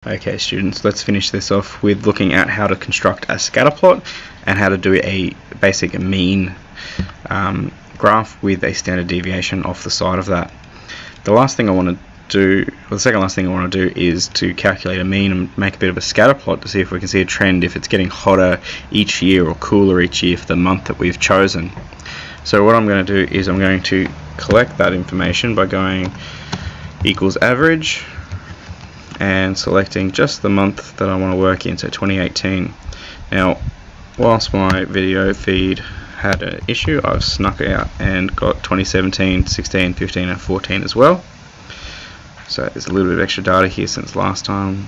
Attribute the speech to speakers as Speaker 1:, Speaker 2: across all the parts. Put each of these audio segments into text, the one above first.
Speaker 1: Okay students, let's finish this off with looking at how to construct a scatter plot and how to do a basic mean graph with a standard deviation off the side of that. The last thing I want to do, or the second last thing I want to do, is to calculate a mean and make a bit of a scatter plot to see if we can see a trend, if it's getting hotter each year or cooler each year for the month that we've chosen. So what I'm going to do is I'm going to collect that information by going equals average and selecting just the month that I want to work in, so 2018. Now, whilst my video feed had an issue, I've snuck out and got 2017, 16, 15 and 14 as well. So there's a little bit of extra data here since last time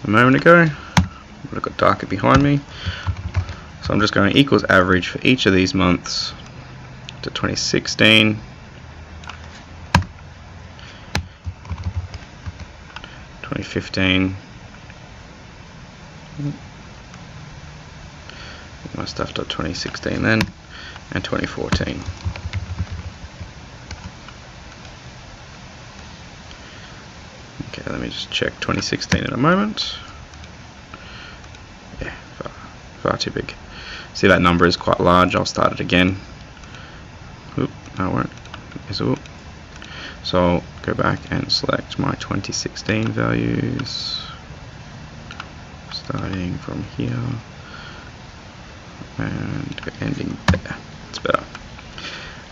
Speaker 1: a moment ago, but I've got darker behind me. So I'm just going equals average for each of these months to 2016, 2015, my stuff to 2016 then, and 2014. Okay, let me just check 2016 in a moment. Yeah, far too big. See, that number is quite large. I'll start it again. Oop, no, I won't. Oop. So I'll go back and select my 2016 values, starting from here and ending there. It's better.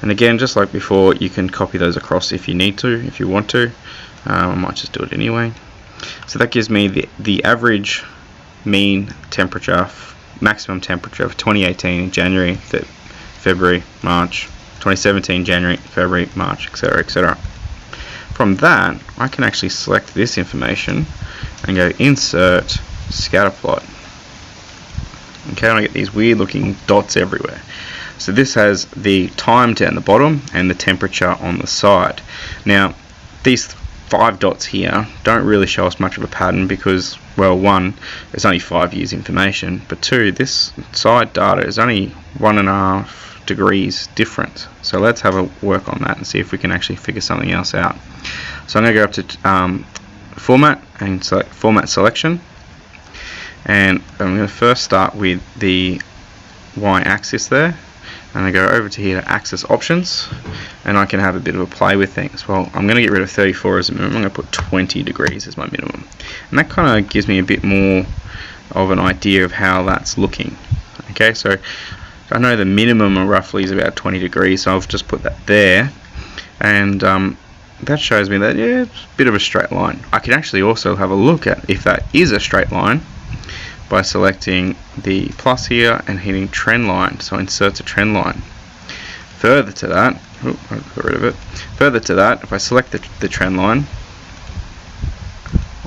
Speaker 1: And again, just like before, you can copy those across if you need to, if you want to. I might just do it anyway. So that gives me the average mean temperature, maximum temperature for 2018 in January, February, March, 2017 January, February, March, etc., etc. From that, I can actually select this information and go insert scatter plot. Okay, and I get these weird looking dots everywhere. So this has the time down the bottom and the temperature on the side. Now, these 5 dots here don't really show us much of a pattern because, well, one, it's only 5 years information, but two, this side data is only 1.5 degrees different. So let's have a work on that and see if we can actually figure something else out. So I'm going to go up to format and select format selection, and I'm going to first start with the y-axis there, and I go over to here to axis options, and I can have a bit of a play with things. Well, I'm going to get rid of 34 as a minimum. I'm going to put 20 degrees as my minimum, and that kind of gives me a bit more of an idea of how that's looking. Okay, so I know the minimum roughly is about 20 degrees, so I've just put that there, and that shows me that, yeah, it's a bit of a straight line. I can actually also have a look at if that is a straight line by selecting the plus here and hitting trend line. So insert a trend line. Further to that, oh, I got rid of it. Further to that, if I select the trend line,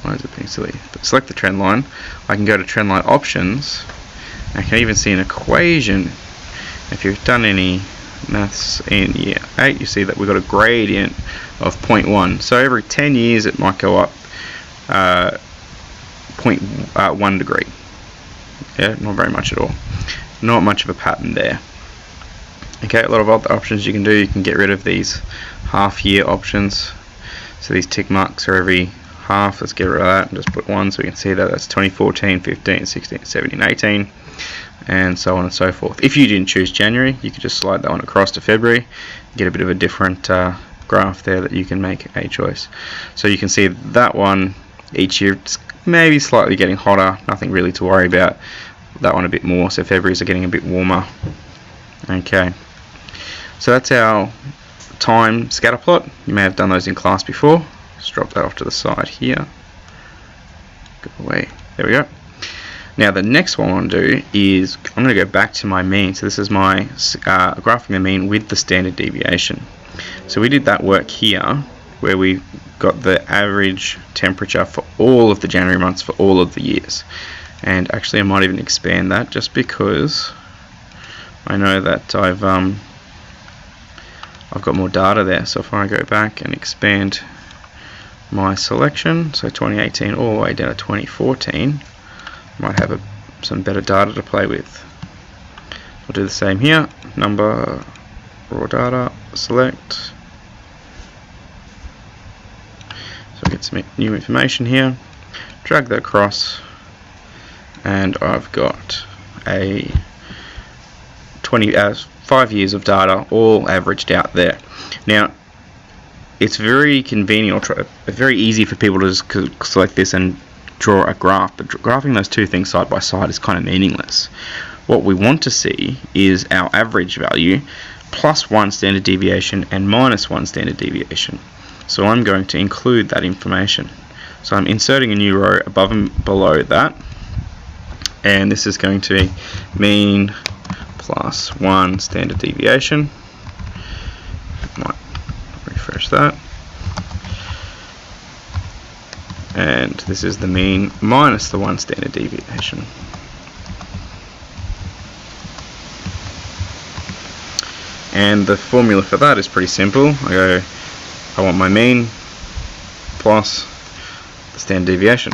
Speaker 1: why is it being silly? But select the trend line, I can go to trend line options. I can even see an equation. If you've done any maths in year 8, you see that we've got a gradient of 0.1. So every 10 years it might go up 0.1 degree. Yeah, not very much at all. Not much of a pattern there. Okay, a lot of other options you can do. You can get rid of these half year options. So these tick marks are every half. Let's get rid of that and just put 1 so we can see that that's 2014, 15, 16, 17, 18, and so on and so forth. If you didn't choose January, you could just slide that one across to February, get a bit of a different graph there that you can make a choice. So you can see that one each year it's maybe slightly getting hotter, nothing really to worry about. That one a bit more, so February's are getting a bit warmer. Okay, so that's our time scatter plot. You may have done those in class before. Just drop that off to the side here. Go away. There we go. Now the next one I want to do is I'm going to go back to my mean. So this is my graphing the mean with the standard deviation. So we did that work here where we got the average temperature for all of the January months for all of the years. And actually I might even expand that just because I know that I've got more data there. So if I go back and expand my selection, so 2018 all the way down to 2014, I might have some better data to play with. I'll do the same here, number, raw data, select, So get some new information here. drag that across, and I've got a 5 years of data all averaged out there. Now, it's very convenient, or very easy for people to just select this and draw a graph, but graphing those two things side by side is kind of meaningless. What we want to see is our average value plus 1 standard deviation and minus 1 standard deviation. So I'm going to include that information. So I'm inserting a new row above and below that, and this is going to be mean plus 1 standard deviation. Might refresh that. And this is the mean minus the 1 standard deviation. And the formula for that is pretty simple. I want my mean plus the standard deviation,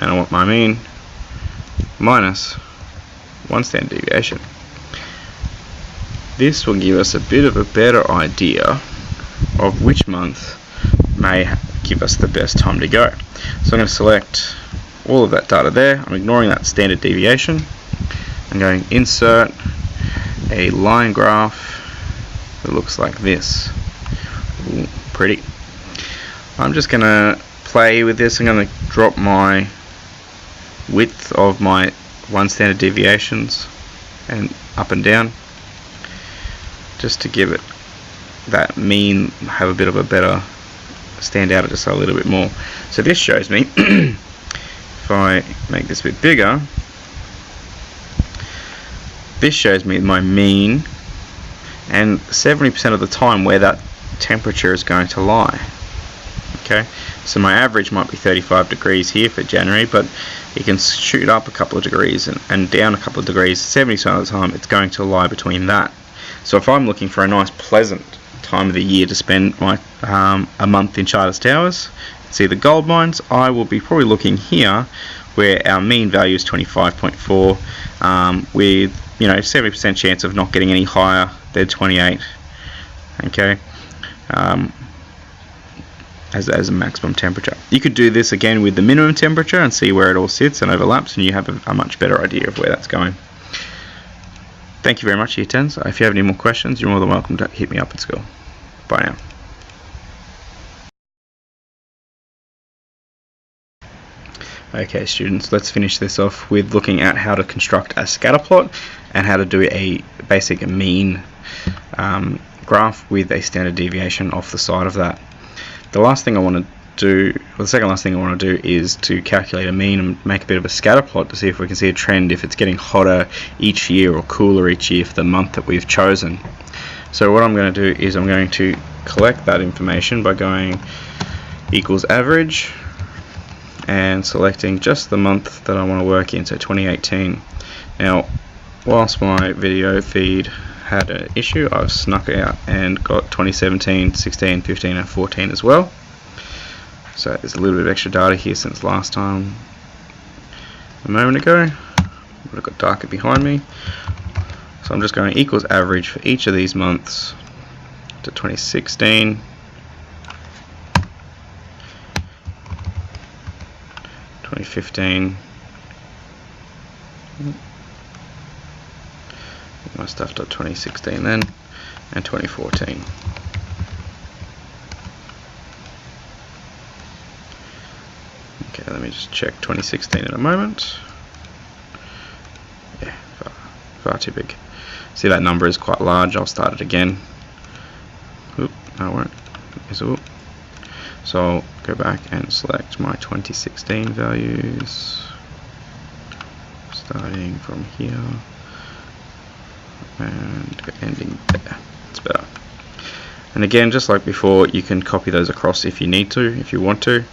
Speaker 1: and I want my mean minus 1 standard deviation. This will give us a bit of a better idea of which month may give us the best time to go. So I'm going to select all of that data there. I'm ignoring that standard deviation. I'm going to insert a line graph that looks like this. Ooh, pretty. I'm just going to play with this. I'm going to drop my width of my 1 standard deviations and up and down, just to give it that mean have a bit of a better stand out just a little bit more. So this shows me, if I make this a bit bigger, this shows me my mean and 70% of the time where that temperature is going to lie. Okay, so my average might be 35 degrees here for January, but it can shoot up a couple of degrees and down a couple of degrees. 70% of the time it's going to lie between that. So if I'm looking for a nice pleasant time of the year to spend my a month in Charters Towers, see the gold mines, I will be probably looking here where our mean value is 25.4 with 70% chance of not getting any higher than 28. Okay, as a maximum temperature. You could do this again with the minimum temperature and see where it all sits and overlaps, and you have a much better idea of where that's going. Thank you very much, Year 10s. If you have any more questions, you're more than welcome to hit me up at school. Bye now. Okay students, let's finish this off with looking at how to construct a scatter plot and how to do a basic mean graph with a standard deviation off the side of that. The last thing I want to do, or the second last thing I want to do, is to calculate a mean and make a bit of a scatter plot to see if we can see a trend, if it's getting hotter each year or cooler each year for the month that we've chosen. So what I'm going to do is I'm going to collect that information by going equals average and selecting just the month that I want to work in, so 2018. Now, whilst my video feed had an issue, I've snuck out and got 2017, 16, 15 and 14 as well. So there's a little bit of extra data here since last time a moment ago, but I've got darker behind me. So I'm just going equals average for each of these months to 2016, 2015, my stuff to 2016 then, and 2014. Okay, let me just check 2016 in a moment. Yeah, far too big. See, that number is quite large. I'll start it again. Oop, no, I won't. Oop. So I'll go back and select my 2016 values, starting from here and ending there. It's better. And again, just like before, you can copy those across if you need to, if you want to.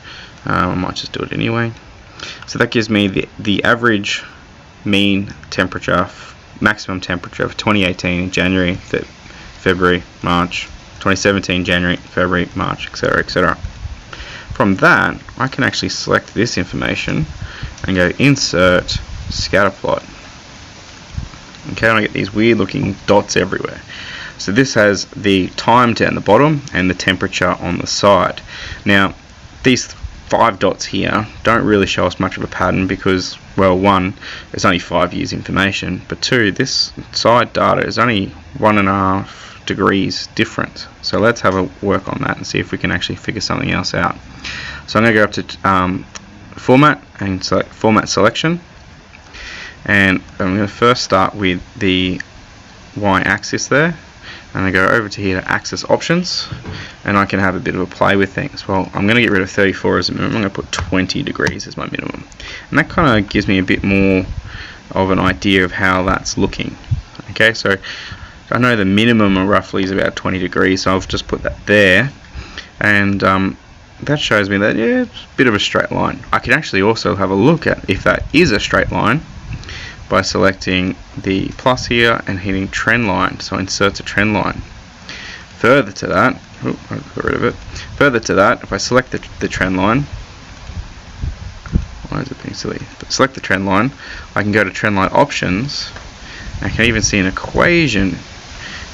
Speaker 1: I might just do it anyway. So that gives me the average mean temperature, maximum temperature for 2018 in January, February, March, 2017 January, February, March, etc., etc. From that, I can actually select this information and go insert scatter plot. Okay, and I get these weird looking dots everywhere. So this has the time down the bottom and the temperature on the side. Now, these 5 dots here don't really show us much of a pattern because, well, one, it's only 5 years information, but two, this side data is only 1.5 degrees different. So let's have a work on that and see if we can actually figure something else out. So I'm going to go up to Format and select Format Selection, and I'm going to first start with the y-axis there, and I go over to here to Axis Options, and I can have a bit of a play with things. Well, I'm going to get rid of 34 as a minimum. I'm going to put 20 degrees as my minimum, and that kind of gives me a bit more of an idea of how that's looking. Okay, so I know the minimum roughly is about 20 degrees, so I've just put that there, and that shows me that, yeah, it's a bit of a straight line. I can actually also have a look at if that is a straight line by selecting the plus here and hitting trend line. So insert a trend line. Further to that, I got rid of it. Further to that, if I select the trend line, why is it being silly? But select the trend line, I can go to trend line options. I can even see an equation.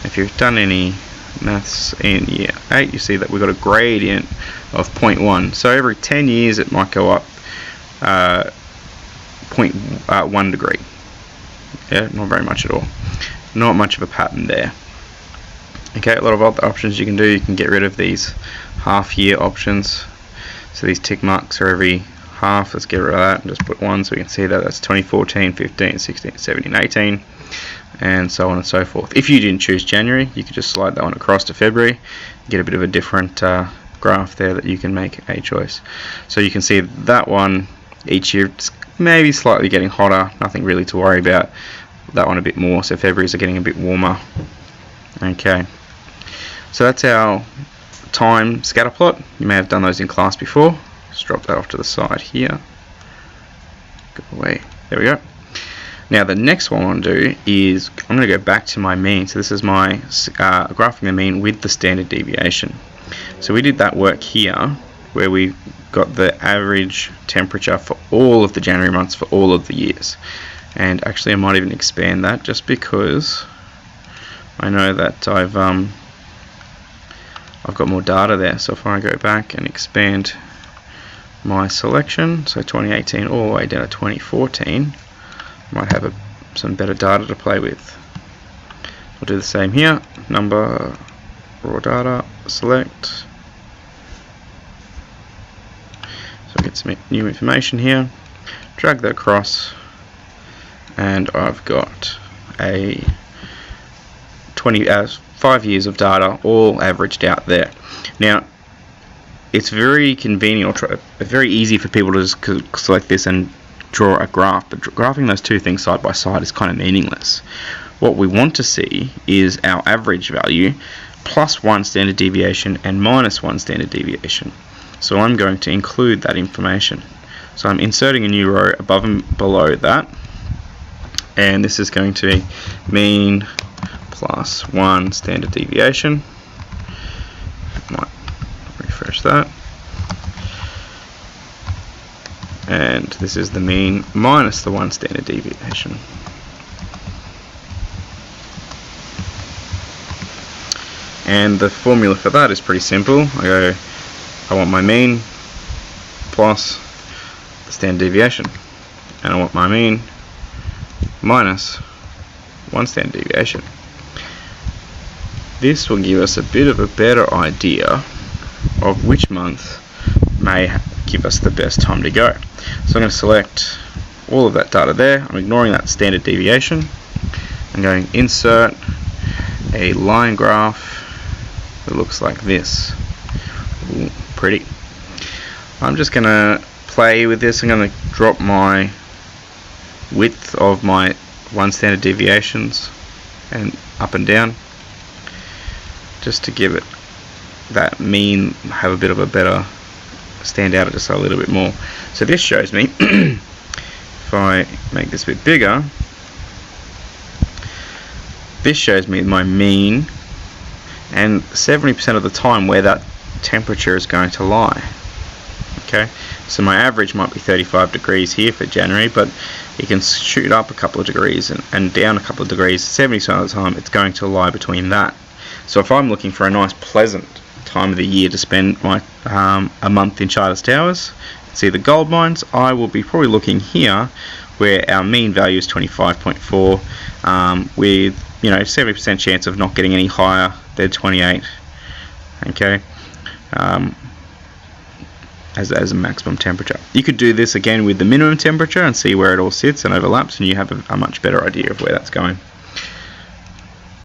Speaker 1: If you've done any maths in year 8, you see that we've got a gradient of 0.1. So every 10 years it might go up 0.1 degree. Yeah, not very much at all. Not much of a pattern there. Okay, a lot of other options you can do. You can get rid of these half-year options. So these tick marks are every half. Let's get rid of that and just put 1 so we can see that that's 2014, 15, 16, 17, 18, and so on and so forth. If you didn't choose January, you could just slide that one across to February, get a bit of a different graph there that you can make a choice. So you can see that one each year it's maybe slightly getting hotter, nothing really to worry about. That one a bit more, so February's are getting a bit warmer. Okay, so that's our time scatter plot. You may have done those in class before. Just drop that off to the side here. Go away. There we go. Now the next one I want to do is I'm going to go back to my mean. So this is my graphing the mean with the standard deviation. So we did that work here where we got the average temperature for all of the January months for all of the years. And actually I might even expand that just because I know that I've got more data there. So if I go back and expand my selection, so 2018 all the way down to 2014, I might have some better data to play with. I'll do the same here. Number, raw data, select. So I get some new information here. Drag that across, and I've got a 5 years of data all averaged out there. Now it's very convenient, or very easy for people to just select this and draw a graph, but graphing those two things side by side is kind of meaningless. What we want to see is our average value plus 1 standard deviation and minus 1 standard deviation. So I'm going to include that information. So I'm inserting a new row above and below that, and this is going to be mean plus 1 standard deviation. Might refresh that. And this is the mean minus the 1 standard deviation. And the formula for that is pretty simple. I want my mean plus the standard deviation, and I want my mean minus 1 standard deviation. This will give us a bit of a better idea of which month may give us the best time to go. So I'm going to select all of that data there. I'm ignoring that standard deviation. I'm going to insert a line graph that looks like this. Ooh, pretty. I'm just going to play with this. I'm going to drop my width of my 1 standard deviations and up and down, just to give it that mean have a bit of a better stand out just a little bit more. So this shows me if I make this a bit bigger, this shows me my mean and 70% of the time where that temperature is going to lie. Okay, so my average might be 35 degrees here for January, but it can shoot up a couple of degrees and down a couple of degrees. 70% of the time it's going to lie between that. So if I'm looking for a nice pleasant time of the year to spend my a month in Charters Towers. See the gold mines, I will be probably looking here where our mean value is 25.4 with 70% chance of not getting any higher than 28. Okay, as a maximum temperature. You could do this again with the minimum temperature and see where it all sits and overlaps, and you have a much better idea of where that's going.